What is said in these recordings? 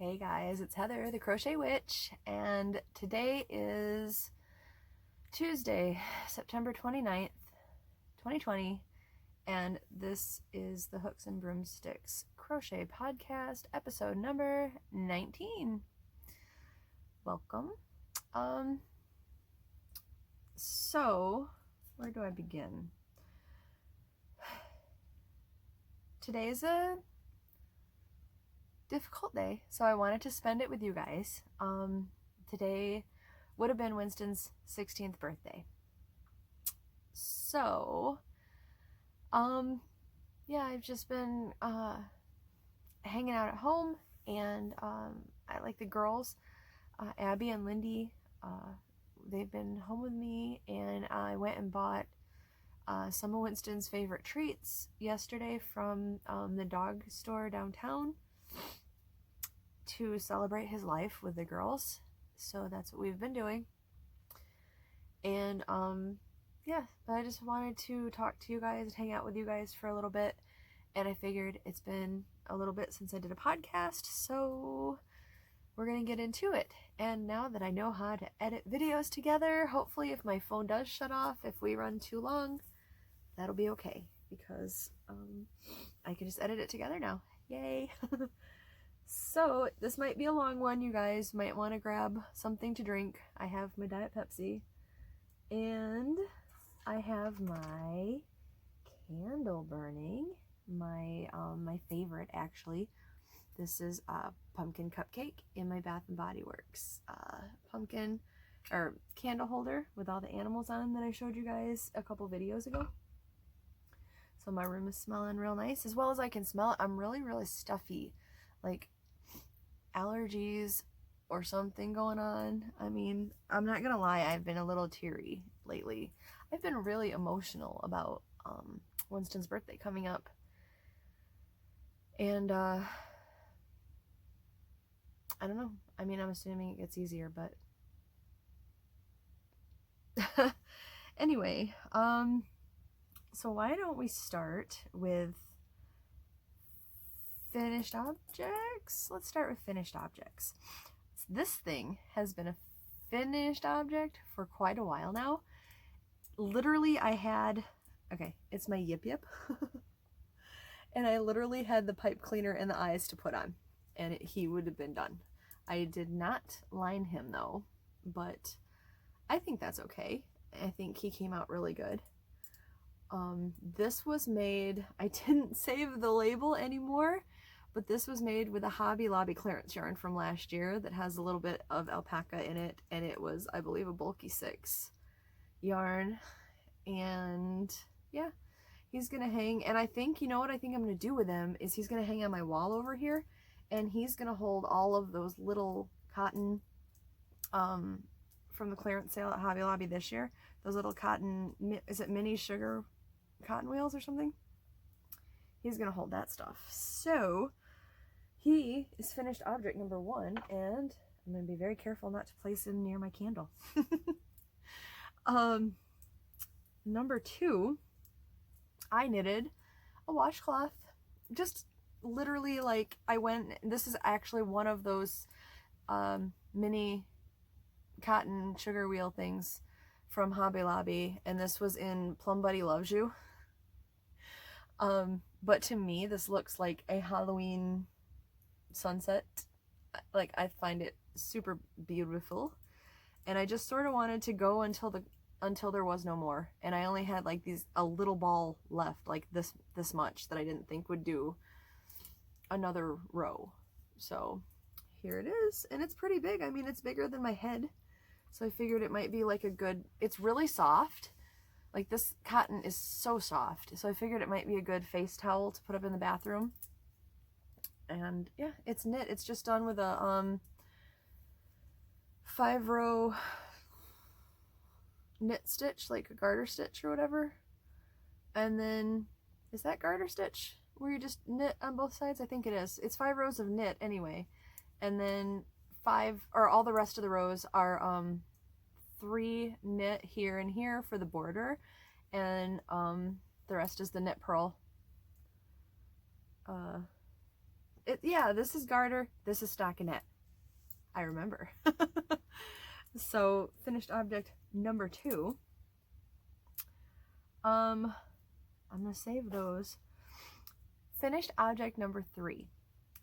Hey guys, it's Heather, the Crochet Witch, and today is Tuesday, September 29th, 2020, and this is the Hooks and Broomsticks Crochet Podcast, episode number 19. Welcome. So, where do I begin? Today's a difficult day, so I wanted to spend it with you guys. Today would have been Winston's 16th birthday. So, yeah, I've just been hanging out at home, and I like the girls, Abby and Lindy, they've been home with me, and I went and bought some of Winston's favorite treats yesterday from the dog store downtown to celebrate his life with the girls. So that's what we've been doing. And yeah, but I just wanted to talk to you guys, hang out with you guys for a little bit, and I figured it's been a little bit since I did a podcast, so we're gonna get into it. And now that I know how to edit videos together, hopefully if my phone does shut off, if we run too long, that'll be okay, because I can just edit it together now. Yay! So this might be a long one. You guys might want to grab something to drink. I have my Diet Pepsi, and I have my candle burning, my favorite actually. This is a pumpkin cupcake in my Bath and Body Works pumpkin or candle holder with all the animals on that I showed you guys a couple videos ago. So my room is smelling real nice, as well as I can smell it. I'm really stuffy, like allergies or something going on. I mean, I'm not gonna lie, I've been a little teary lately. I've been really emotional about Winston's birthday coming up, and I don't know, I mean, I'm assuming it gets easier, but anyway, so why don't we start with finished objects? Let's start with finished objects. This thing has been a finished object for quite a while now. Literally, it's my Yip Yip. And I literally had the pipe cleaner and the eyes to put on, and he would have been done. I did not line him though, but I think that's okay. I think he came out really good. This was made, I didn't save the label anymore, but this was made with a Hobby Lobby clearance yarn from last year that has a little bit of alpaca in it, and it was, I believe, a bulky 6 yarn. And yeah, he's gonna hang, and I think, you know what I think I'm gonna do with him is he's gonna hang on my wall over here, and he's gonna hold all of those little cotton from the clearance sale at Hobby Lobby this year, those little cotton, is it mini sugar cotton wheels or something? He's gonna hold that stuff. So he is finished object number 1, and I'm gonna be very careful not to place him near my candle. Number 2, I knitted a washcloth. Just literally, like, this is actually one of those mini cotton sugar wheel things from Hobby Lobby, and this was in Plum Buddy Loves You. But to me, this looks like a Halloween sunset. Like, I find it super beautiful, and I just sort of wanted to go until there was no more, and I only had like a little ball left, like this much, that I didn't think would do another row. So here it is, and it's pretty big. I mean, it's bigger than my head, so I figured it might be like a good, it's really soft. Like, this cotton is so soft, so I figured it might be a good face towel to put up in the bathroom. And yeah, it's knit. It's just done with a 5-row knit stitch, like a garter stitch or whatever. And then, is that garter stitch where you just knit on both sides? I think it is. It's 5 rows of knit anyway, and then all the rest of the rows are 3 knit here and here for the border, and the rest is the knit purl Yeah, this is garter, this is stockinette. I remember. So finished object number 2. I'm gonna save those. Finished object number 3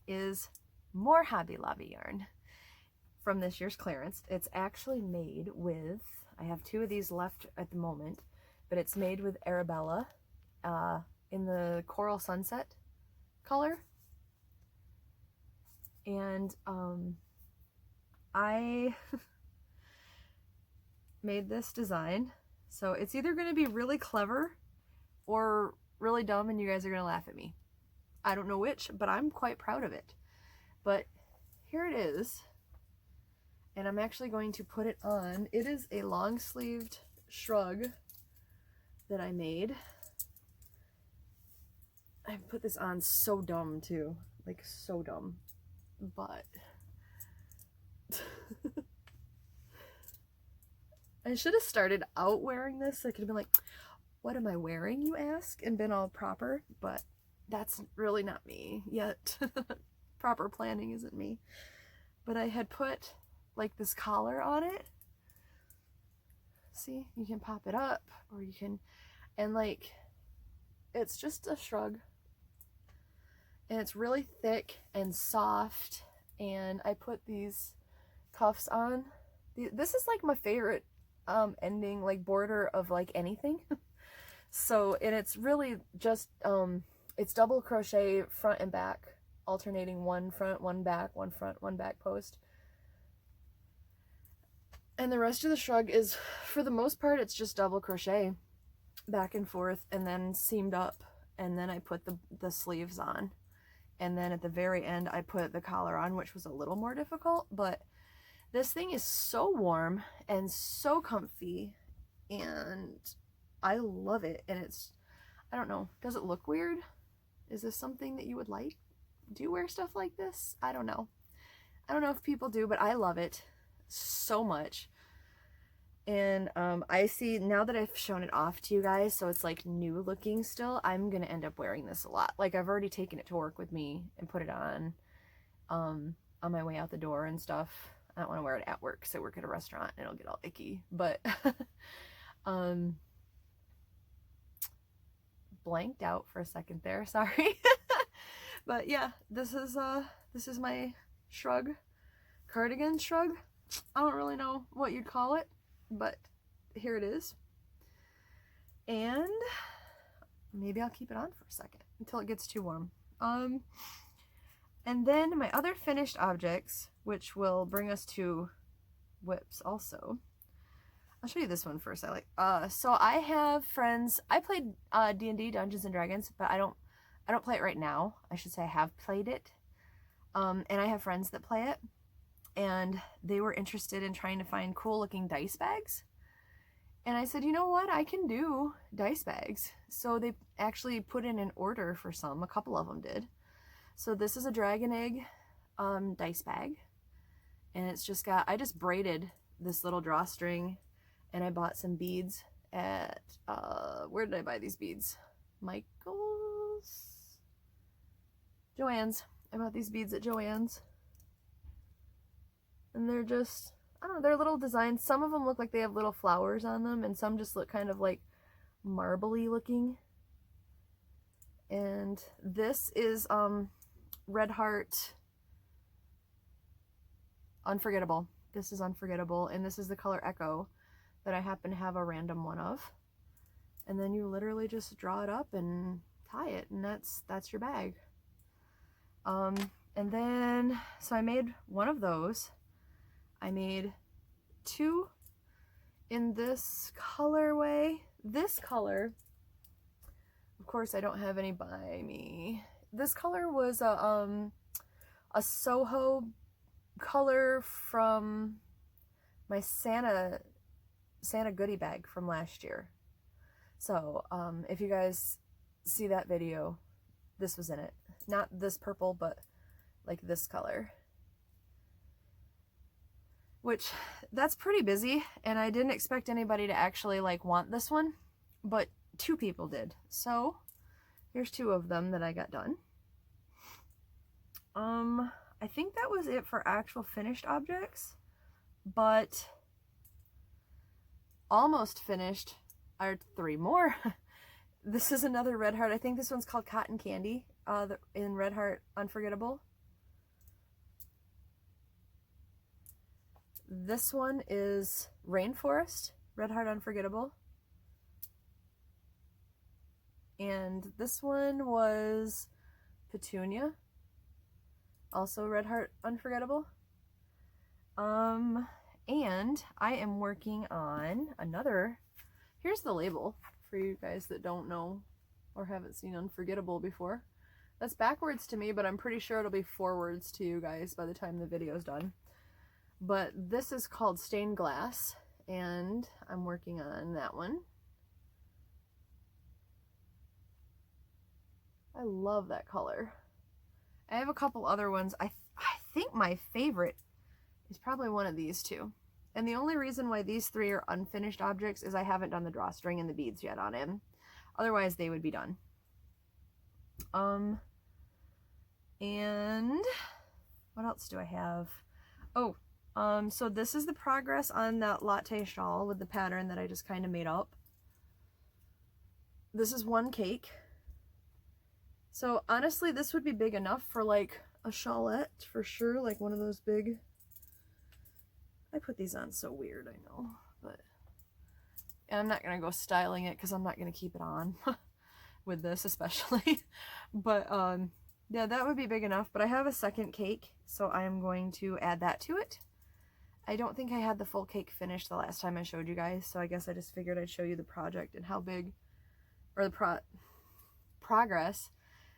is more Hobby Lobby yarn from this year's clearance. It's actually made with, I have 2 of these left at the moment, but it's made with Arabella in the Coral Sunset color. And I made this design, so it's either going to be really clever or really dumb and you guys are going to laugh at me. I don't know which, but I'm quite proud of it. But here it is, and I'm actually going to put it on. It is a long-sleeved shrug that I made. I put this on so dumb too, like so dumb, but I should have started out wearing this. I could have been like, what am I wearing, you ask? And been all proper, but that's really not me yet. Proper planning isn't me. But I had put like this collar on it. See, you can pop it up or you can, and like, it's just a shrug. And it's really thick and soft. And I put these cuffs on. This is like my favorite ending, like border of like anything. So, and it's really just it's double crochet front and back, alternating one front, one back, one front, one back post. And the rest of the shrug is, for the most part, it's just double crochet back and forth and then seamed up, and then I put the sleeves on, and then at the very end I put the collar on, which was a little more difficult. But this thing is so warm and so comfy, and I love it. And it's, I don't know, does it look weird? Is this something that you would like? Do you wear stuff like this? I don't know. I don't know if people do, but I love it so much. And I see, now that I've shown it off to you guys, so it's like new looking still, I'm gonna end up wearing this a lot. Like, I've already taken it to work with me and put it on my way out the door and stuff. I don't want to wear it at work because I work at a restaurant and it'll get all icky. But blanked out for a second there, sorry. But yeah, this is my shrug, cardigan shrug. I don't really know what you'd call it, but here it is. And maybe I'll keep it on for a second until it gets too warm. And then my other finished objects, which will bring us to whips also. I'll show you this one first. So I have friends. I played D&D, Dungeons and Dragons, but I don't play it right now. I should say I have played it. And I have friends that play it, and they were interested in trying to find cool looking dice bags. And I said, you know what? I can do dice bags. So they actually put in an order for some. A couple of them did. So this is a dragon egg dice bag. And it's just got, I just braided this little drawstring, and I bought some beads at, where did I buy these beads? Michael's? Joann's. I bought these beads at Joann's. And they're just, I don't know, they're little designs. Some of them look like they have little flowers on them, and some just look kind of like marbly looking. And this is Red Heart Unforgettable. This is Unforgettable, and this is the color Echo that I happen to have a random one of. And then you literally just draw it up and tie it, and that's your bag. And then, so I made one of those. I made 2 in this colorway. This color, of course, I don't have any by me. This color was a Soho color from my Santa goodie bag from last year. So if you guys see that video, this was in it. Not this purple, but like this color. Which, that's pretty busy, and I didn't expect anybody to actually like want this one, but 2 people did. So here's 2 of them that I got done. I think that was it for actual finished objects, but almost finished are 3 more. This is another Red Heart. I think this one's called Cotton Candy in Red Heart Unforgettable. This one is Rainforest, Red Heart Unforgettable. And this one was Petunia, also Red Heart Unforgettable. And I am working on another, here's the label for you guys that don't know or haven't seen Unforgettable before. That's backwards to me, but I'm pretty sure it'll be forwards to you guys by the time the video's done. But this is called Stained Glass, and I'm working on that one. I love that color. I have a couple other ones. I think my favorite is probably one of these two. And the only reason why these 3 are unfinished objects is I haven't done the drawstring and the beads yet on him. Otherwise, they would be done. And what else do I have? Oh, so this is the progress on that Latte Shawl with the pattern that I just kind of made up. This is 1 cake. So honestly, this would be big enough for like a shawlette for sure, like one of those big. I put these on so weird, I know, but and I'm not gonna go styling it because I'm not gonna keep it on with this especially. But yeah, that would be big enough. But I have a second cake, so I am going to add that to it. I don't think I had the full cake finished the last time I showed you guys, so I guess I just figured I'd show you the project and how big, or the progress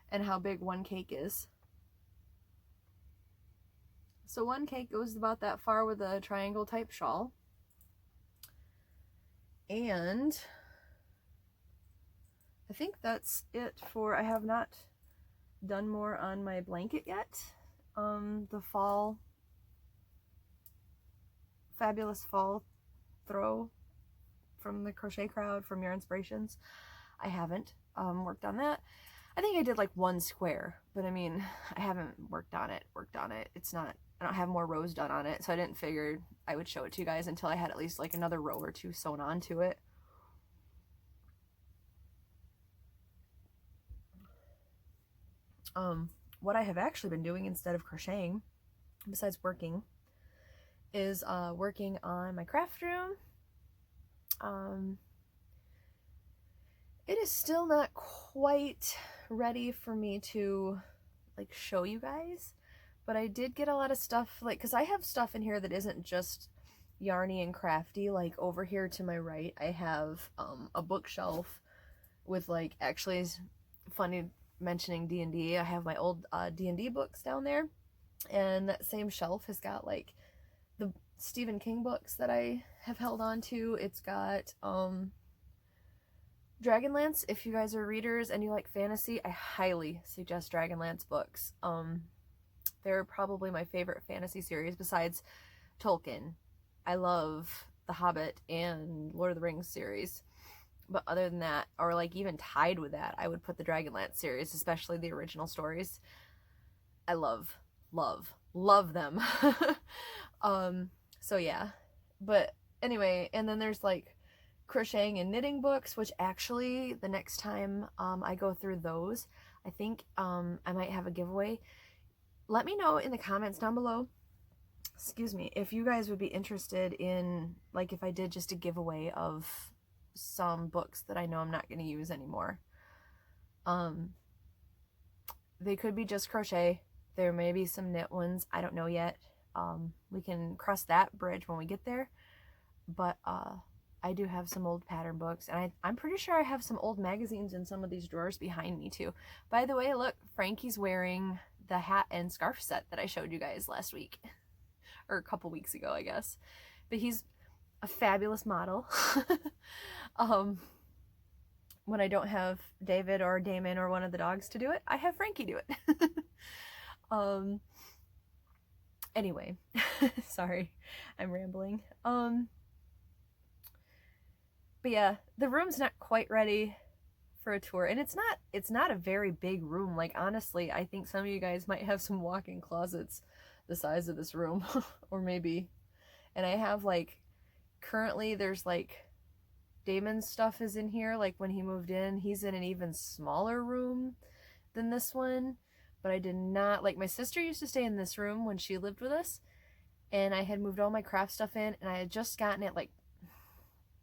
and how big 1 cake is. So 1 cake goes about that far with a triangle type shawl. And I think that's it for, I have not done more on my blanket yet. The fall, fabulous fall throw from the Crochet Crowd from Your Inspirations. I haven't worked on that. I think I did like 1 square, but I mean, I haven't worked on it. It's not, I don't have more rows done on it, so I didn't figure I would show it to you guys until I had at least like another row or 2 sewn onto it. What I have actually been doing instead of crocheting, besides working, is working on my craft room. It is still not quite ready for me to like show you guys, but I did get a lot of stuff, like, because I have stuff in here that isn't just yarny and crafty. Like over here to my right, I have a bookshelf with, like, actually, funny mentioning D&D, I have my old D&D books down there, and that same shelf has got like the Stephen King books that I have held on to. It's got Dragonlance. If you guys are readers and you like fantasy, I highly suggest Dragonlance books. They're probably my favorite fantasy series besides Tolkien. I love The Hobbit and Lord of the Rings series. But other than that, or like even tied with that, I would put the Dragonlance series, especially the original stories. I love them. So yeah. But anyway, and then there's like crocheting and knitting books, which actually the next time I go through those, I think I might have a giveaway. Let me know in the comments down below, excuse me, if you guys would be interested in, like, if I did just a giveaway of some books that I know I'm not going to use anymore. They could be just crochet. There may be some knit ones. I don't know yet. We can cross that bridge when we get there. But I do have some old pattern books, and I'm pretty sure I have some old magazines in some of these drawers behind me too. By the way, look, Frankie's wearing the hat and scarf set that I showed you guys last week, or a couple weeks ago, I guess. But he's a fabulous model. When I don't have David or Damon or one of the dogs to do it, I have Frankie do it. Anyway, sorry, I'm rambling. But yeah, the room's not quite ready for a tour. And it's not a very big room. Like, honestly, I think some of you guys might have some walk-in closets the size of this room. Or maybe. And I have, like, currently there's, like, Damon's stuff is in here. Like, when he moved in, he's in an even smaller room than this one. But I did not, like, my sister used to stay in this room when she lived with us. And I had moved all my craft stuff in, and I had just gotten it, like,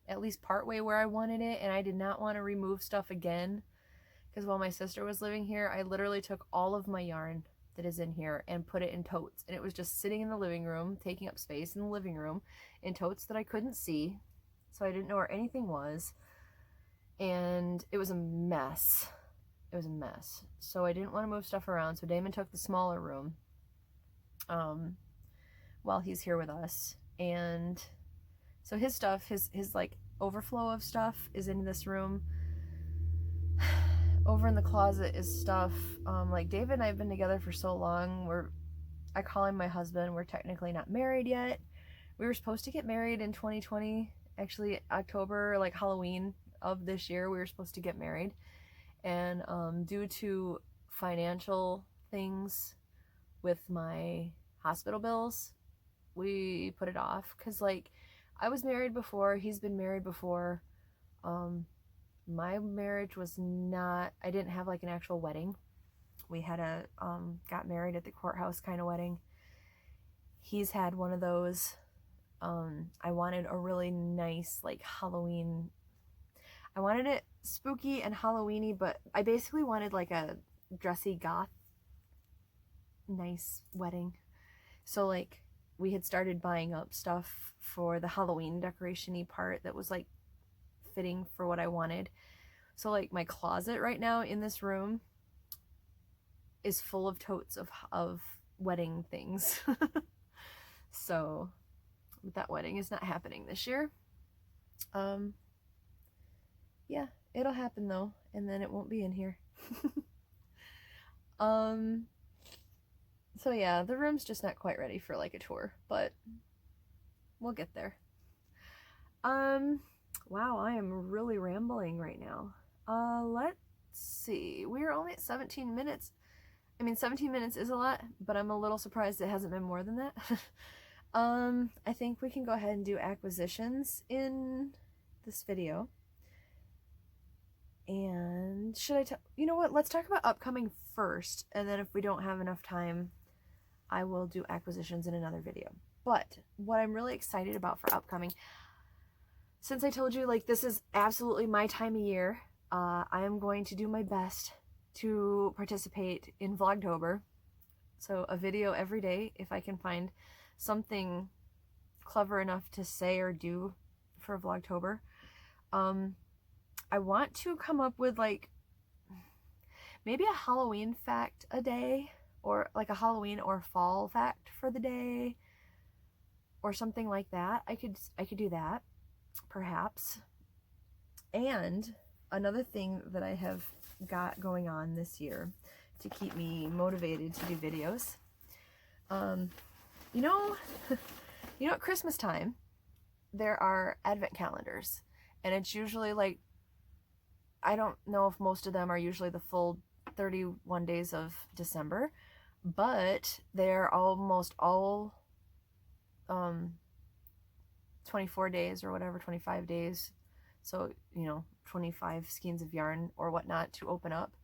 at least partway where I wanted it, and I did not want to remove stuff again, because while my sister was living here, I literally took all of my yarn that is in here and put it in totes, and it was just sitting in the living room, taking up space in the living room, in totes that I couldn't see, so I didn't know where anything was, and it was a mess. It was a mess. So I didn't want to move stuff around, so Damon took the smaller room, while he's here with us, and so his stuff, his like overflow of stuff is in this room. Over in the closet is stuff, like David and I have been together for so long, I call him my husband, we're technically not married yet. We were supposed to get married in 2020, actually October, like Halloween of this year, we were supposed to get married. And due to financial things with my hospital bills, we put it off, because, like, I was married before, he's been married before. My marriage was not, I didn't have, like, an actual wedding. We had a, got married at the courthouse kind of wedding. He's had one of those. I wanted a really nice, like, Halloween, I wanted it spooky and Halloweeny, but I basically wanted, like, a dressy goth, nice wedding. So, like, we had started buying up stuff for the Halloween decoration-y part that was, like, fitting for what I wanted. So, like, my closet right now in this room is full of totes of wedding things. So that wedding is not happening this year. Yeah, it'll happen though, and then it won't be in here. So yeah, the room's just not quite ready for, like, a tour, but we'll get there. Wow, I am really rambling right now. Let's see. We're only at 17 minutes. I mean, 17 minutes is a lot, but I'm a little surprised it hasn't been more than that. I think we can go ahead and do acquisitions in this video. And should I you know what? Let's talk about upcoming first, and then if we don't have enough time, I will do acquisitions in another video. But what I'm really excited about for upcoming, since I told you, like, this is absolutely my time of year, I am going to do my best to participate in Vlogtober. So a video every day, if I can find something clever enough to say or do for Vlogtober. I want to come up with, like, maybe a Halloween fact a day, or like a Halloween or fall fact for the day, or something like that. I could do that, perhaps. And another thing that I have got going on this year to keep me motivated to do videos, you know, at Christmas time, there are advent calendars, and it's usually, like, I don't know if most of them are usually the full 31 days of December, but they're almost all 24 days or whatever, 25 days. So, 25 skeins of yarn or whatnot to open up.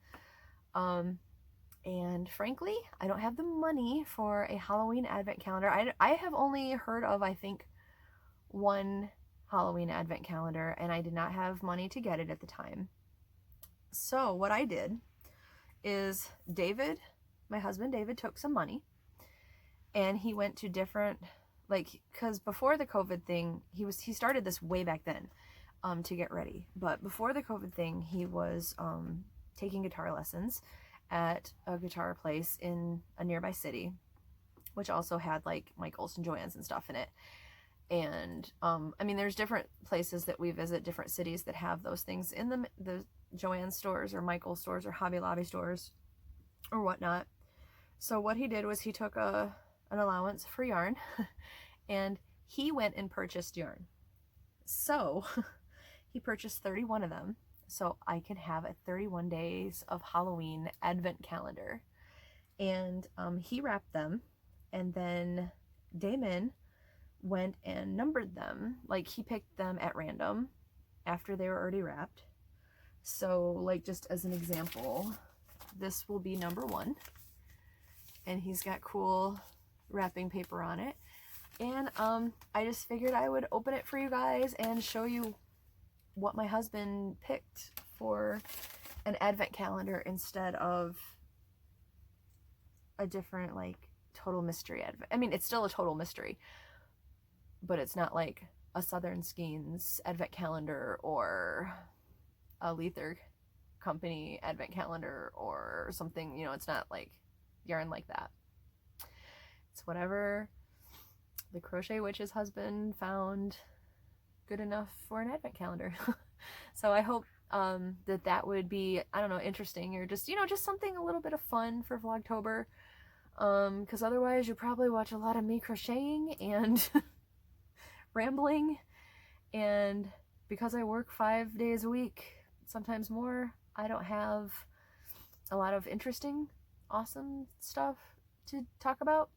And frankly, I don't have the money for a Halloween advent calendar. I have only heard of, I think, one Halloween advent calendar, and I did not have money to get it at the time. So what I did is David, my husband David, took some money, and he went to different, like, because before the COVID thing, he started this way back then, to get ready. But before the COVID thing, he was taking guitar lessons at a guitar place in a nearby city, which also had, like, Michael's and Joann's and stuff in it. And I mean, there's different places that we visit, different cities that have those things in the Joann's stores or Michael's stores or Hobby Lobby stores or whatnot. So what he did was he took an allowance for yarn and he went and purchased yarn. So he purchased 31 of them. so I can have a 31 days of Halloween advent calendar. And he wrapped them, and then Damon went and numbered them. Like, he picked them at random after they were already wrapped. So, like, just as an example, this will be number 1, and he's got cool wrapping paper on it. And I just figured I would open it for you guys and show you what my husband picked for an advent calendar instead of a different, like, total mystery advent. I mean, it's still a total mystery, but it's not like a Southern Skeins advent calendar or a Lether Company advent calendar or something, you know. It's not like yarn like that. It's whatever the Crochet Witch's husband found good enough for an advent calendar. So I hope that would be, I don't know, interesting, or just, you know, just something a little bit of fun for Vlogtober. Because otherwise you probably watch a lot of me crocheting and rambling, and because I work 5 days a week, sometimes more, I don't have a lot of interesting, awesome stuff to talk about.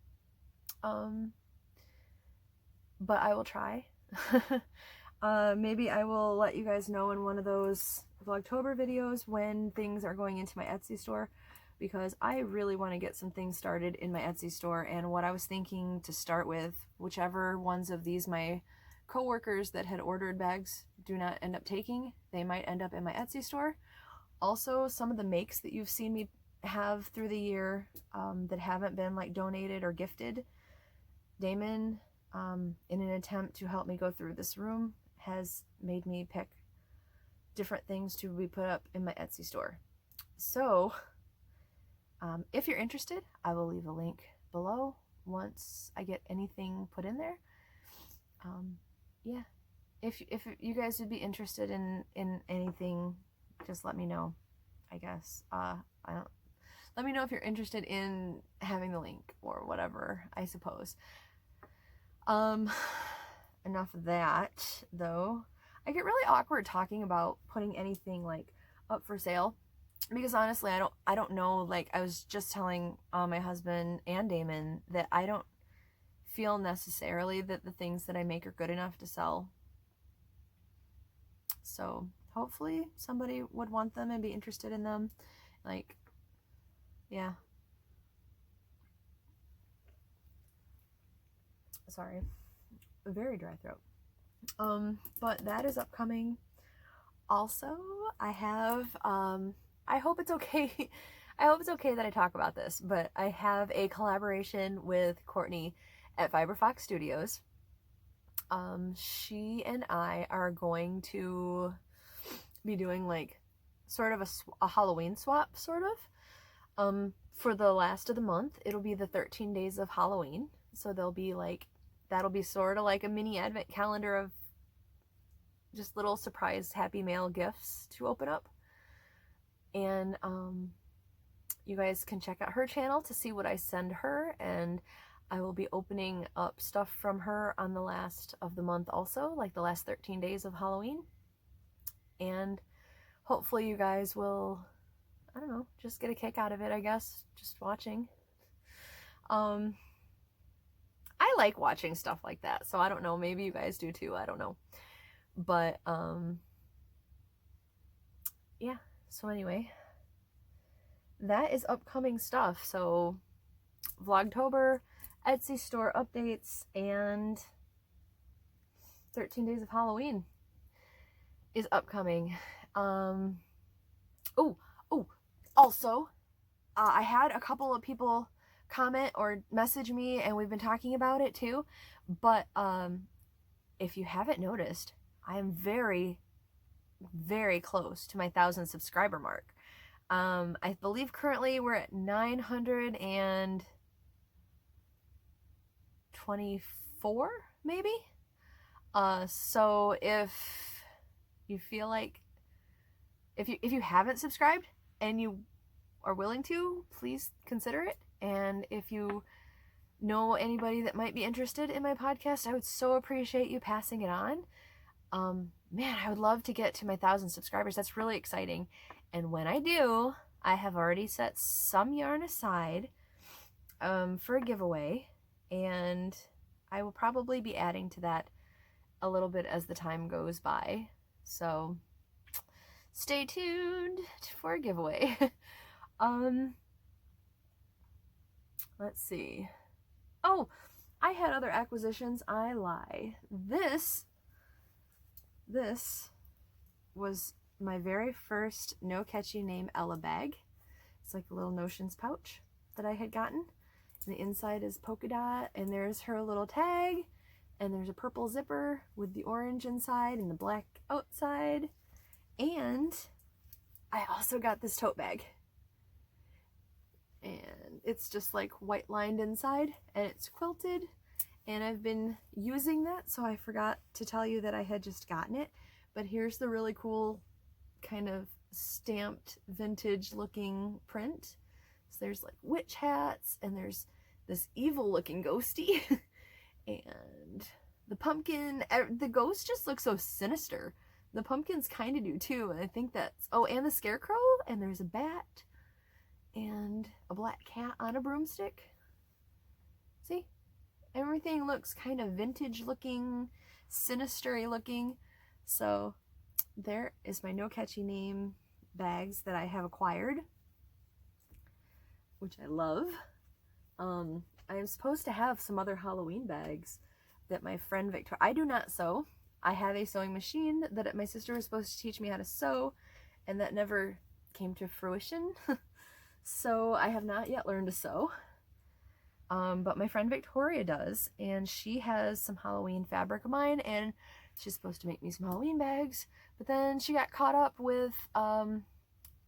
But I will try. Maybe I will let you guys know in one of those Vlogtober videos when things are going into my Etsy store, because I really want to get some things started in my Etsy store. And what I was thinking to start with, whichever ones of these my co-workers that had ordered bags do not end up taking, they might end up in my Etsy store. Also, some of the makes that you've seen me have through the year that haven't been like donated or gifted, Damon, in an attempt to help me go through this room, has made me pick different things to be put up in my Etsy store. So if you're interested, I will leave a link below once I get anything put in there. Yeah, if you guys would be interested in anything, just let me know, I guess. Let me know if you're interested in having the link or whatever, I suppose. Enough of that, though. I get really awkward talking about putting anything like up for sale, because honestly, I don't know. Like, I was just telling my husband and Damon that I don't feel necessarily that the things that I make are good enough to sell. So hopefully somebody would want them and be interested in them. Like, yeah. Sorry, a very dry throat. But that is upcoming. Also, I have I hope it's okay. I hope it's okay that I talk about this, but I have a collaboration with Courtney at Fiberfox Studios. She and I are going to be doing like sort of a Halloween swap, sort of. For the last of the month, it'll be the 13 days of Halloween. So there'll be like, that'll be sort of like a mini advent calendar of just little surprise happy mail gifts to open up. And you guys can check out her channel to see what I send her, and I will be opening up stuff from her on the last of the month also, like the last 13 days of Halloween. And hopefully you guys will, I don't know, just get a kick out of it, I guess, just watching. I like watching stuff like that, so I don't know, maybe you guys do too, I don't know. But yeah, so anyway, that is upcoming stuff. So Vlogtober, Etsy store updates, and 13 days of Halloween is upcoming. Also, I had a couple of people comment or message me, and we've been talking about it too, but if you haven't noticed, I am very, very close to my 1,000 subscriber mark. I believe currently we're at 924, maybe? So if you feel like, if you haven't subscribed and you are willing to, please consider it. And if you know anybody that might be interested in my podcast, I would so appreciate you passing it on. Man, I would love to get to my 1,000 subscribers. That's really exciting. And when I do, I have already set some yarn aside for a giveaway, and I will probably be adding to that a little bit as the time goes by. So stay tuned for a giveaway. Let's see. Oh, I had other acquisitions. I lie. This was my very first No Catchy Name Ella bag. It's like a little notions pouch that I had gotten. And the inside is polka dot, and there's her little tag, and there's a purple zipper with the orange inside and the black outside. And I also got this tote bag. And it's just like white lined inside, and it's quilted, and I've been using that, so I forgot to tell you that I had just gotten it. But here's the really cool kind of stamped vintage looking print. So there's like witch hats, and there's this evil looking ghosty and the pumpkin. The ghost just looks so sinister. The pumpkins kind of do too, and I think that's, oh, and the scarecrow, and there's a bat and a black cat on a broomstick. See? Everything looks kind of vintage looking, sinister looking. So there is my No Catchy Name bags that I have acquired, which I love. I am supposed to have some other Halloween bags that my friend Victoria, I do not sew. I have a sewing machine that my sister was supposed to teach me how to sew, and that never came to fruition. So I have not yet learned to sew. But my friend Victoria does, and she has some Halloween fabric of mine, and she's supposed to make me some Halloween bags. But then she got caught up with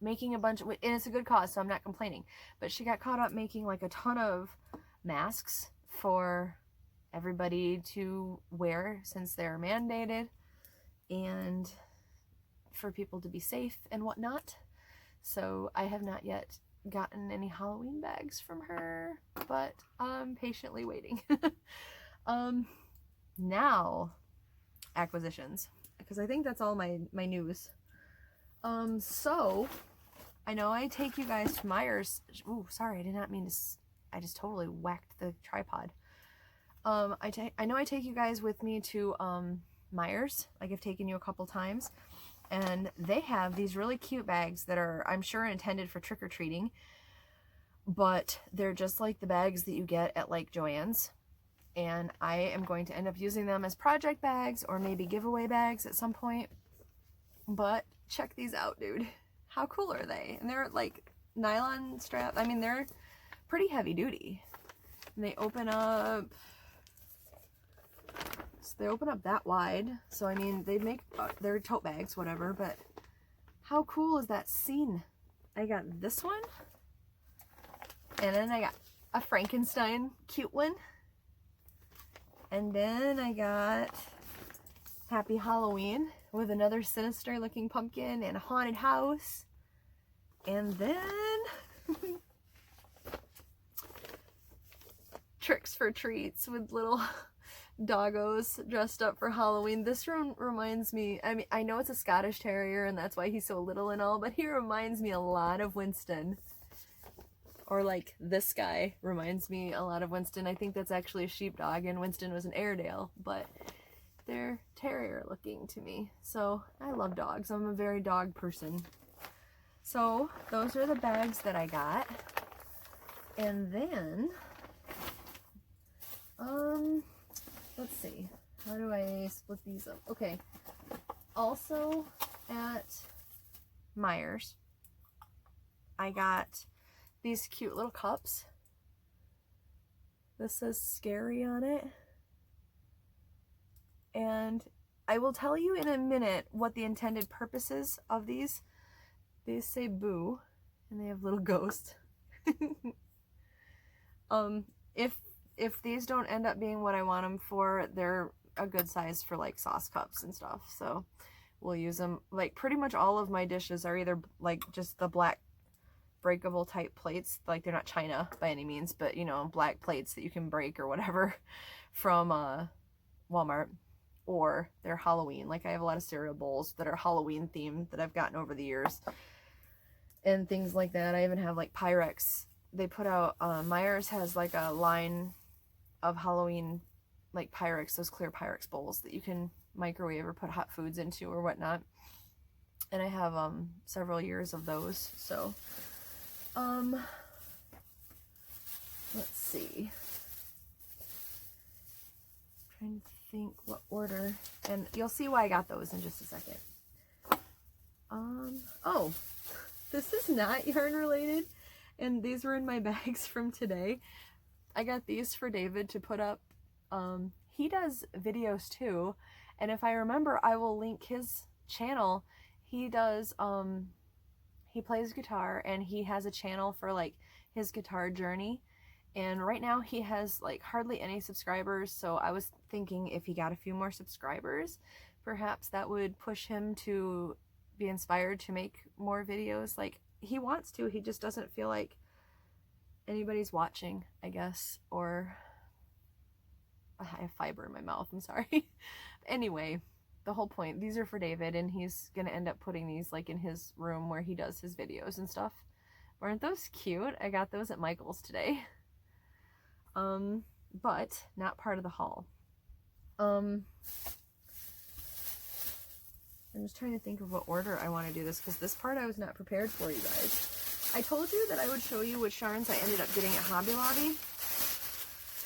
making a bunch of, and it's a good cause, so I'm not complaining, but she got caught up making like a ton of masks for everybody to wear since they're mandated, and for people to be safe and whatnot. So I have not yet gotten any Halloween bags from her, but I'm patiently waiting. Now acquisitions, because I think that's all my news. So I know I take you guys to Myers. Ooh, sorry, I did not mean to, I just totally whacked the tripod. I know I take you guys with me to Myers, like I've taken you a couple times, and they have these really cute bags that are, I'm sure, intended for trick-or-treating, but they're just like the bags that you get at like Joann's, and I am going to end up using them as project bags or maybe giveaway bags at some point. But check these out, dude. How cool are they? And they're like nylon strap. I mean, they're pretty heavy duty. And they open up, so they open up that wide. So I mean, they make, they're tote bags, whatever, but how cool is that scene? I got this one, and then I got a Frankenstein cute one, and then I got Happy Halloween with another sinister looking pumpkin and a haunted house, and then Tricks for Treats with little doggos dressed up for Halloween. This one reminds me, I mean, I know it's a Scottish Terrier and that's why he's so little and all, but he reminds me a lot of Winston. Or like this guy reminds me a lot of Winston. I think that's actually a sheepdog and Winston was an Airedale, but they're terrier looking to me. So I love dogs. I'm a very dog person. So those are the bags that I got. And then, let's see, how do I split these up? Okay, also at Myers, I got these cute little cups. This says scary on it. And I will tell you in a minute what the intended purpose is of these. They say boo, and they have little ghosts. If these don't end up being what I want them for, they're a good size for like sauce cups and stuff. So we'll use them. Like pretty much all of my dishes are either like just the black breakable type plates. Like they're not china by any means, but you know, black plates that you can break or whatever from Walmart. or they're Halloween. Like I have a lot of cereal bowls that are Halloween themed that I've gotten over the years and things like that. I even have like Pyrex. They put out, Myers has like a line of Halloween like Pyrex, those clear Pyrex bowls that you can microwave or put hot foods into or whatnot. And I have several years of those. So let's see. I'm trying to think what order, and you'll see why I got those in just a second. Oh, this is not yarn related, and these were in my bags from today. I got these for David to put up. He does videos too, and if I remember, I will link his channel. He does, he plays guitar, and he has a channel for like his guitar journey. And right now he has like hardly any subscribers, so I was thinking if he got a few more subscribers, perhaps that would push him to be inspired to make more videos. Like he wants to, he just doesn't feel like anybody's watching, I guess, or I have fiber in my mouth, I'm sorry. Anyway, the whole point, these are for David, and he's gonna end up putting these like in his room where he does his videos and stuff. Weren't those cute? I got those at Michael's today. But not part of the haul. I'm just trying to think of what order I want to do this, because this part I was not prepared for, you guys. I told you that I would show you which yarns I ended up getting at Hobby Lobby.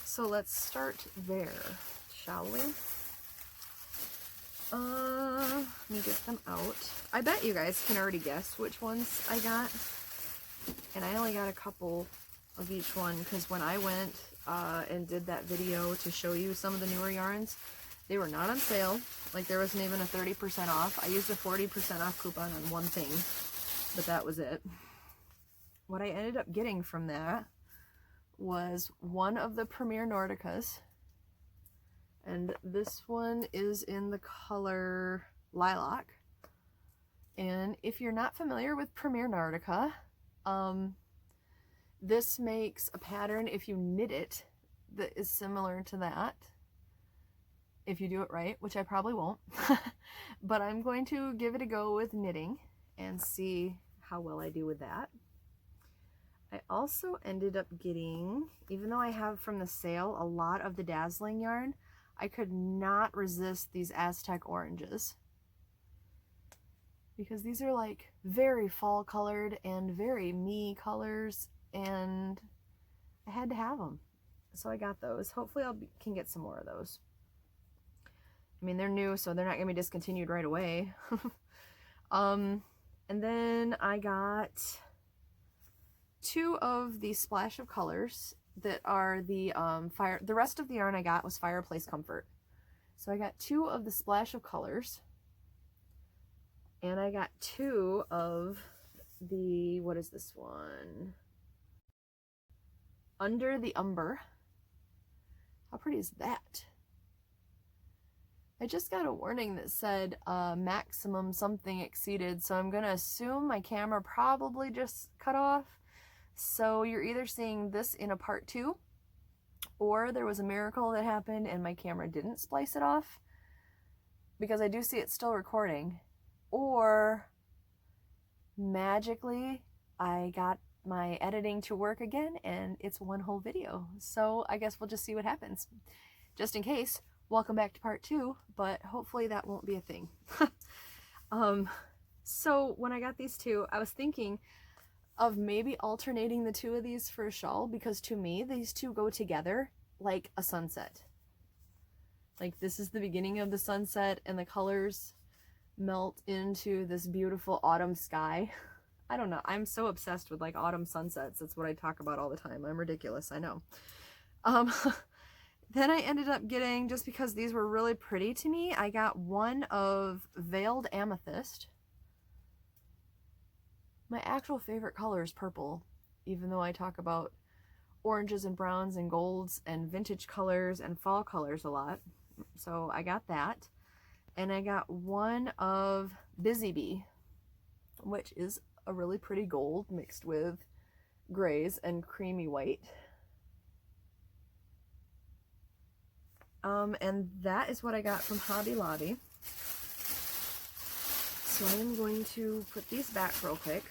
So let's start there, shall we? Let me get them out. I bet you guys can already guess which ones I got. And I only got a couple of each one, because when I went and did that video to show you some of the newer yarns, they were not on sale. Like there wasn't even a 30% off. I used a 40% off coupon on one thing, but that was it. What I ended up getting from that was one of the Premier Nordicas, and this one is in the color Lilac. And if you're not familiar with Premier Nordica, this makes a pattern if you knit it that is similar to that, if you do it right, which I probably won't. But I'm going to give it a go with knitting and see how well I do with that. I also ended up getting, even though I have from the sale a lot of the Dazzling yarn, I could not resist these Aztec oranges, because these are like very fall colored and very me colors, and I had to have them, so I got those. Hopefully can get some more of those. I mean, they're new, so they're not gonna be discontinued right away. And then I got two of the Splash of Colors that are the the rest of the yarn I got was Fireplace Comfort. So I got two of the Splash of Colors, and I got two of the, what is this one? Under the Umber. How pretty is that? I just got a warning that said maximum something exceeded, so I'm gonna assume my camera probably just cut off. So you're either seeing this in a part 2, or there was a miracle that happened and my camera didn't splice it off, because I do see it still recording, or magically I got my editing to work again and it's one whole video. So I guess we'll just see what happens. Just in case, welcome back to part 2, but hopefully that won't be a thing. So when I got these two, I was thinking of maybe alternating the two of these for a shawl, because to me these two go together like a sunset. Like this is the beginning of the sunset and the colors melt into this beautiful autumn sky. I don't know, I'm so obsessed with like autumn sunsets. That's what I talk about all the time. I'm ridiculous, I know. Then I ended up getting, just because these were really pretty to me, I got one of Veiled Amethyst. My actual favorite color is purple, even though I talk about oranges and browns and golds and vintage colors and fall colors a lot. So I got that. And I got one of Busy Bee, which is a really pretty gold mixed with grays and creamy white. And that is what I got from Hobby Lobby. So I am going to put these back real quick.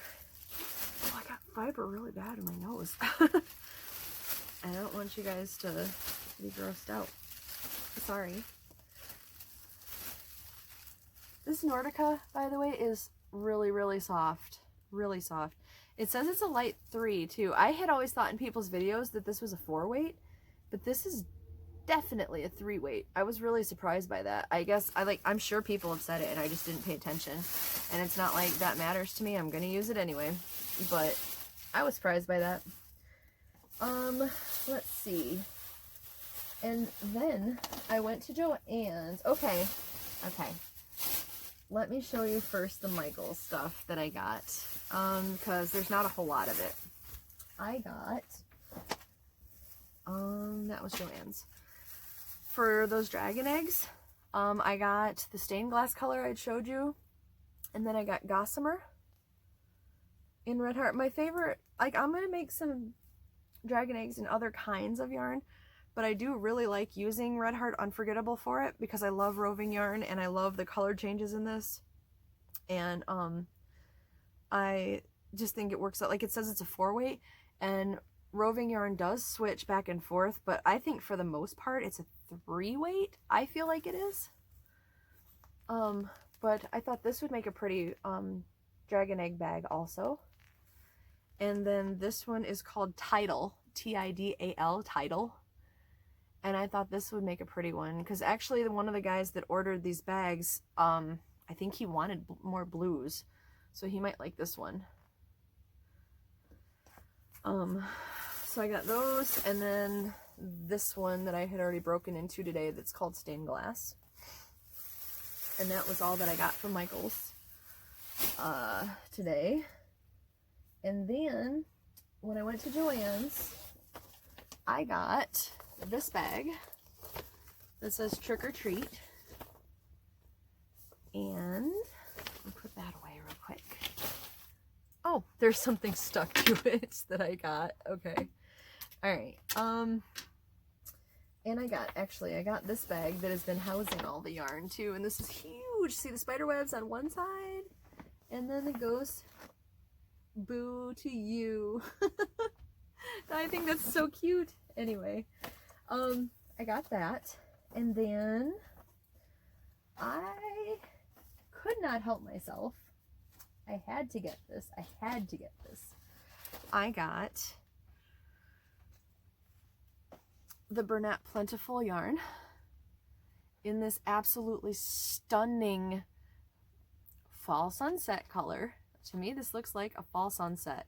Oh, I got fiber really bad in my nose. I don't want you guys to be grossed out. Sorry. This Nordica, by the way, is really, really soft. Really soft. It says it's a light 3 too. I had always thought in people's videos that this was a 4 weight, but this is definitely a 3 weight. I was really surprised by that. I guess I'm sure people have said it and I just didn't pay attention. And it's not like that matters to me. I'm gonna use it anyway. But I was surprised by that. Let's see. And then I went to Joann's. Okay. Let me show you first the Michaels stuff that I got. Because there's not a whole lot of it. I got, that was Joann's. For those dragon eggs, I got the stained glass color I showed you. And then I got Gossamer in Red Heart. My favorite, like, I'm going to make some dragon eggs in other kinds of yarn. But I do really like using Red Heart Unforgettable for it because I love roving yarn and I love the color changes in this. And I just think it works out. Like, it says it's a 4 weight and roving yarn does switch back and forth, but I think for the most part it's a 3 weight. I feel like it is. But I thought this would make a pretty dragon egg bag also. And then this one is called Tidal, T-I-D-A-L, Tidal. And I thought this would make a pretty one because actually one of the guys that ordered these bags, I think he wanted more blues, so he might like this one. So I got those, and then this one that I had already broken into today that's called Stained Glass. And that was all that I got from Michaels today. And then when I went to Joann's, I got this bag that says Trick or Treat. And I'll put that away real quick. Oh, there's something stuck to it that I got. Okay. Alright. And I got this bag that has been housing all the yarn too. And this is huge. See the spider webs on one side? And then it goes, boo to you. I think that's so cute. Anyway, I got that. And then I could not help myself. I had to get this. I got the Bernat Plentiful yarn in this absolutely stunning fall sunset color. To me, this looks like a fall sunset.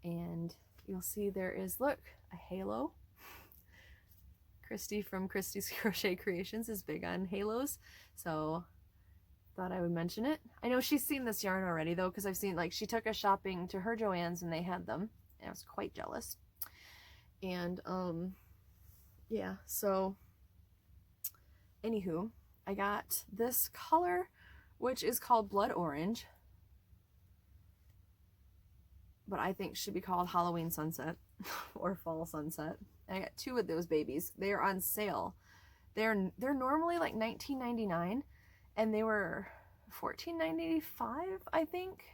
And you'll see there is, look, a halo. Christy from Christy's Crochet Creations is big on halos, so thought I would mention it. I know she's seen this yarn already though, because I've seen, like, she took us shopping to her Joann's and they had them, and I was quite jealous. And yeah, so anywho, I got this color, which is called Blood Orange, but I think should be called Halloween Sunset or Fall Sunset. And I got 2 of those babies. They are on sale. They're normally like $19.99, and they were $14.95, I think,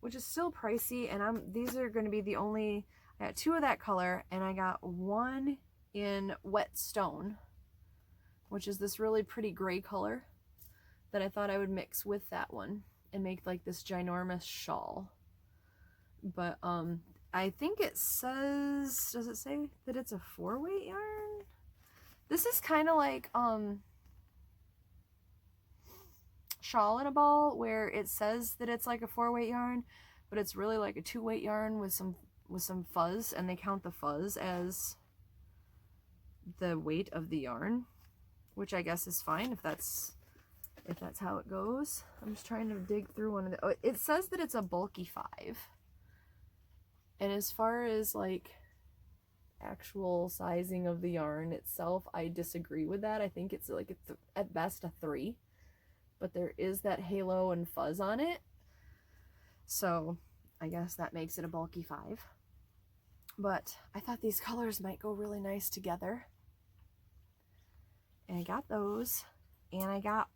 which is still pricey. And these are going to be the only. I got 2 of that color, and I got 1 in Wet Stone, which is this really pretty gray color that I thought I would mix with that one and make like this ginormous shawl. But I think it says, does it say that it's a 4 weight yarn? This is kind of like Shawl in a Ball, where it says that it's like a 4 weight yarn, but it's really like a 2 weight yarn with some fuzz, and they count the fuzz as the weight of the yarn, which I guess is fine if that's how it goes. I'm just trying to dig through one of the, oh, it says that it's a bulky 5. And as far as like actual sizing of the yarn itself, I disagree with that. I think it's like at best a 3, but there is that halo and fuzz on it, so I guess that makes it a bulky 5. But I thought these colors might go really nice together. And I got those, and I got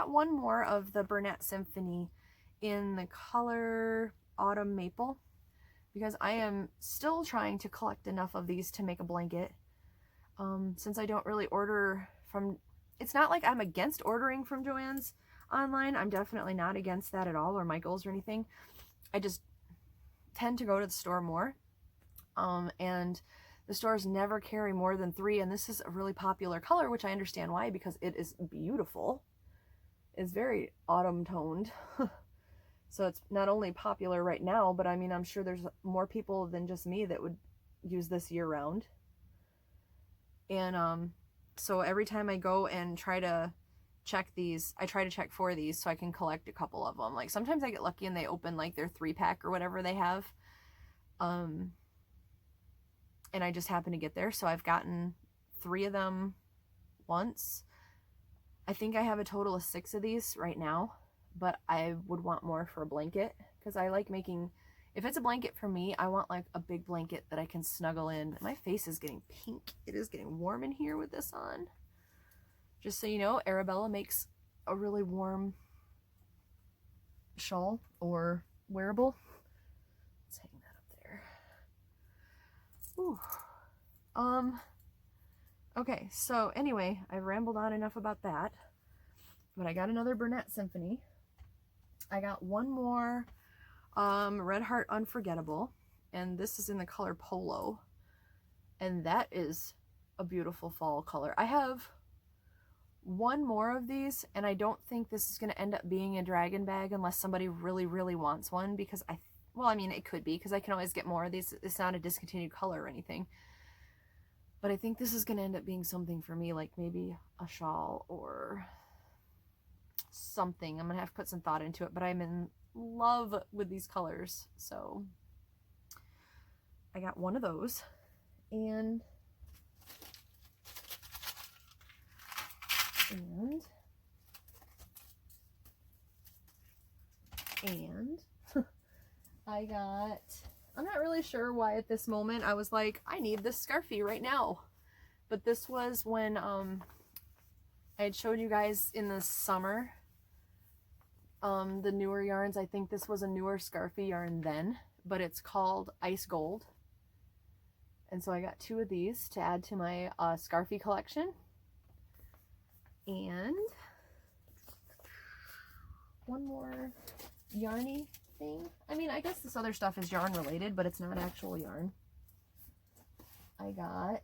one more of the Bernat Symphony in the color Autumn Maple, because I am still trying to collect enough of these to make a blanket. Since I don't really order from, it's not like I'm against ordering from Joann's online. I'm definitely not against that at all, or Michael's or anything. I just tend to go to the store more. And the stores never carry more than 3, and this is a really popular color, which I understand why, because it is beautiful. It's very autumn toned. So it's not only popular right now, but I mean, I'm sure there's more people than just me that would use this year round. And so every time I go and try to check these, I try to check for these so I can collect a couple of them. Like sometimes I get lucky and they open like their 3-pack or whatever they have. And I just happen to get there. So I've gotten 3 of them once. I think I have a total of 6 of these right now, but I would want more for a blanket, because I like making, if it's a blanket for me, I want like a big blanket that I can snuggle in. My face is getting pink. It is getting warm in here with this on. Just so you know, Arabella makes a really warm shawl or wearable. Let's hang that up there. Ooh. Okay, so anyway, I've rambled on enough about that, but I got another Bernat Symphony. I got one more Red Heart Unforgettable, and this is in the color Polo, and that is a beautiful fall color. I have one more of these, and I don't think this is going to end up being a dragon bag unless somebody really, really wants one, because well, I mean, it could be, because I can always get more of these. It's not a discontinued color or anything. But I think this is going to end up being something for me, like maybe a shawl or something. I'm going to have to put some thought into it, but I'm in love with these colors. So I got one of those. And I got, I'm not really sure why at this moment I was like, I need this scarfie right now. But this was when I had showed you guys in the summer the newer yarns. I think this was a newer scarfie yarn then, but it's called Ice Gold. And so I got 2 of these to add to my scarfie collection. And one more yarny thing. I mean, I guess this other stuff is yarn related, but it's not actual yarn. I got,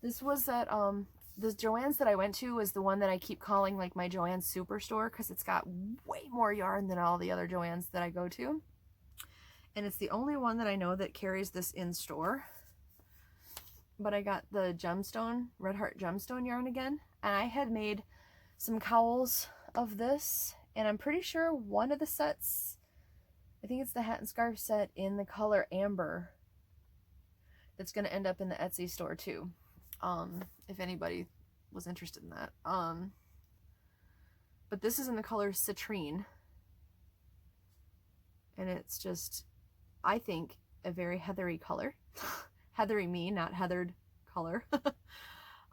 this was at the Joann's that I went to was the one that I keep calling like my Joann's Superstore, because it's got way more yarn than all the other Joann's that I go to. And it's the only one that I know that carries this in store. But I got the gemstone, Red Heart gemstone yarn again, and I had made some cowls of this, and I'm pretty sure one of the sets, I think it's the hat and scarf set in the color Amber, that's going to end up in the Etsy store too, if anybody was interested in that. But this is in the color Citrine, and it's just, I think, a very heathery color. Heathery me, not heathered color.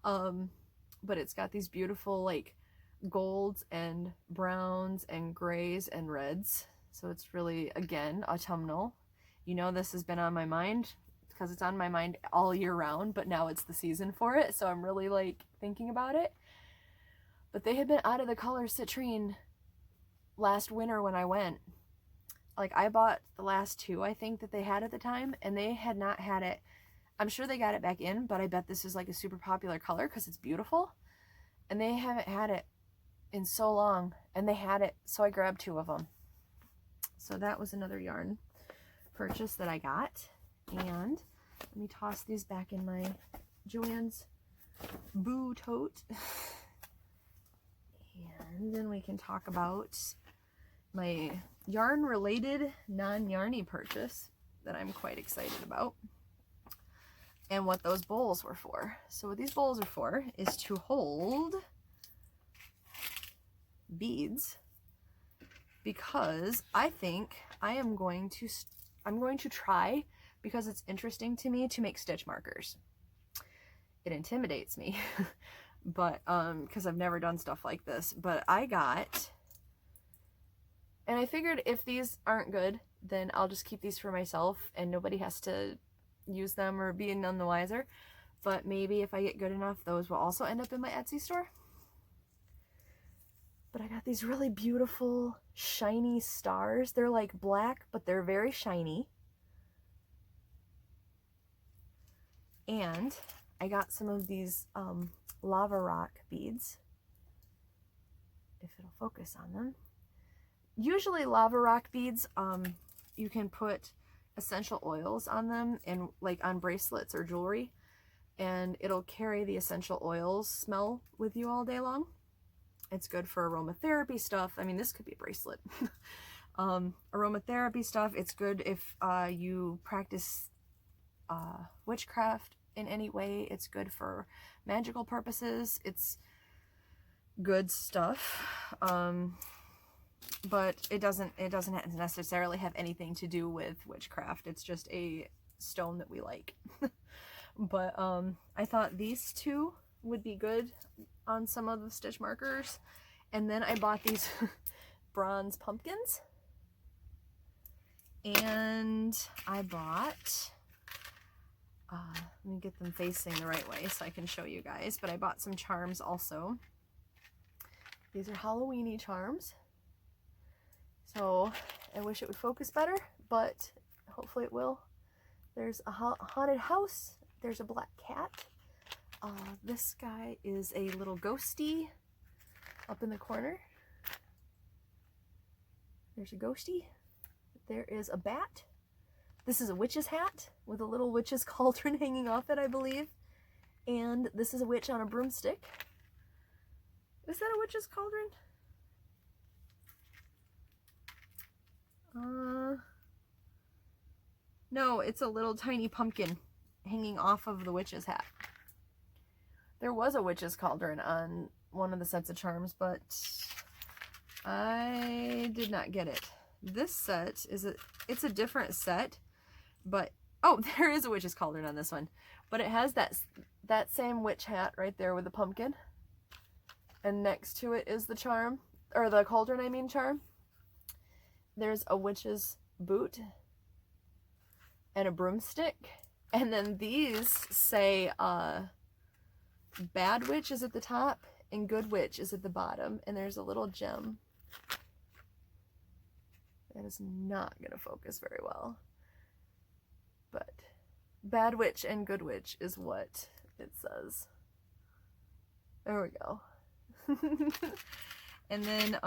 But it's got these beautiful like golds and browns and grays and reds. So it's really, again, autumnal. You know, this has been on my mind because it's on my mind all year round, but now it's the season for it. So I'm really like thinking about it. But they had been out of the color Citrine last winter when I went. Like I bought the last 2, I think, that they had at the time, and they had not had it. I'm sure they got it back in, but I bet this is like a super popular color because it's beautiful. And they haven't had it in so long, and they had it, so I grabbed 2 of them. So that was another yarn purchase that I got. And let me toss these back in my Joann's Boo tote. And then we can talk about my yarn-related, non-yarny purchase that I'm quite excited about, and what those bowls were for. So what these bowls are for is to hold beads, because I think I'm going to try, because it's interesting to me, to make stitch markers. it intimidates me. But because I've never done stuff like this. But I got, and I figured if these aren't good, then I'll just keep these for myself and nobody has to use them or be none the wiser. But maybe if I get good enough, those will also end up in my Etsy store. But I got these really beautiful shiny stars. They're like black, but they're very shiny. And I got some of these lava rock beads, if it'll focus on them. Usually lava rock beads, you can put essential oils on them, and like on bracelets or jewelry, and it'll carry the essential oils smell with you all day long. It's good for aromatherapy stuff. I mean, this could be a bracelet. Aromatherapy stuff. It's good if you practice witchcraft in any way. It's good for magical purposes. It's good stuff. But it doesn't necessarily have anything to do with witchcraft. It's just a stone that we like. But I thought these two would be good on some of the stitch markers. And then I bought these bronze pumpkins. And I bought, let me get them facing the right way so I can show you guys. But I bought some charms also. These are Halloween-y charms. So I wish it would focus better, but hopefully it will. There's a haunted house. There's a black cat. This guy is a little ghosty up in the corner. There's a ghosty. There is a bat. This is a witch's hat with a little witch's cauldron hanging off it, I believe. And this is a witch on a broomstick. Is that a witch's cauldron? No, it's a little tiny pumpkin hanging off of the witch's hat. There was a witch's cauldron on one of the sets of charms, but I did not get it. This set is it's a different set, but oh, there is a witch's cauldron on this one, but it has that same witch hat right there with the pumpkin, and next to it is the charm, or the cauldron, I mean charm. There's a witch's boot and a broomstick, and then these say bad witch is at the top and good witch is at the bottom, and there's a little gem. That is not going to focus very well, but bad witch and good witch is what it says. There we go. And then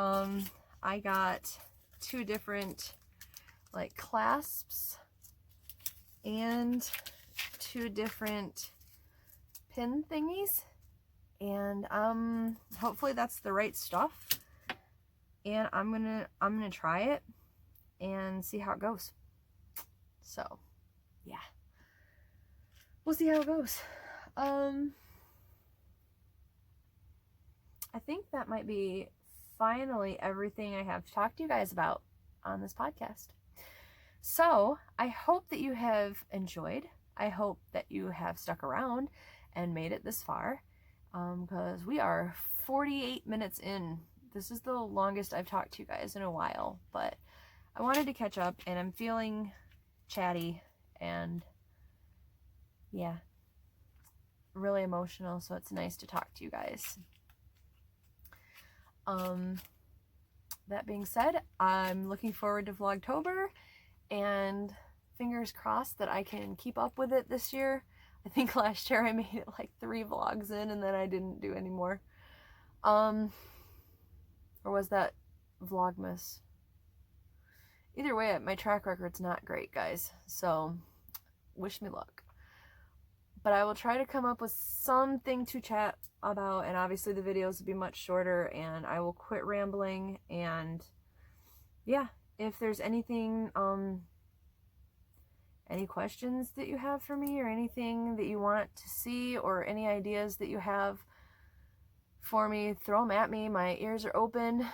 I got two different like clasps and two different pin thingies, and hopefully that's the right stuff, and I'm gonna try it and see how it goes. So yeah, we'll see how it goes. I think that might be finally everything I have to talk to you guys about on this podcast. So I hope that you have enjoyed. I hope that you have stuck around and made it this far, because we are 48 minutes in. This is the longest I've talked to you guys in a while, but I wanted to catch up, and I'm feeling chatty and yeah, really emotional, so it's nice to talk to you guys. That being said, I'm looking forward to Vlogtober, and fingers crossed that I can keep up with it this year. I think last year I made it like 3 vlogs in, and then I didn't do any more. Or was that Vlogmas? Either way, my track record's not great, guys, so wish me luck. But I will try to come up with something to chat about, and obviously the videos will be much shorter, and I will quit rambling. And yeah, if there's anything, any questions that you have for me, or anything that you want to see, or any ideas that you have for me, throw them at me. My ears are open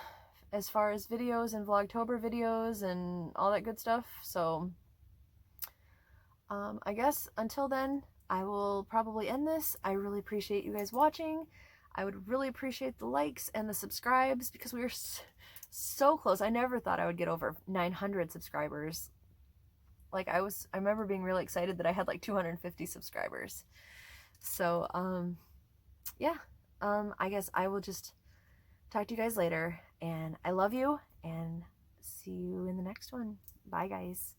as far as videos and Vlogtober videos and all that good stuff. So I guess until then, I will probably end this. I really appreciate you guys watching. I would really appreciate the likes and the subscribes because we are so close. I never thought I would get over 900 subscribers. Like I remember being really excited that I had like 250 subscribers. So, yeah, I guess I will just talk to you guys later, and I love you, and see you in the next one. Bye, guys.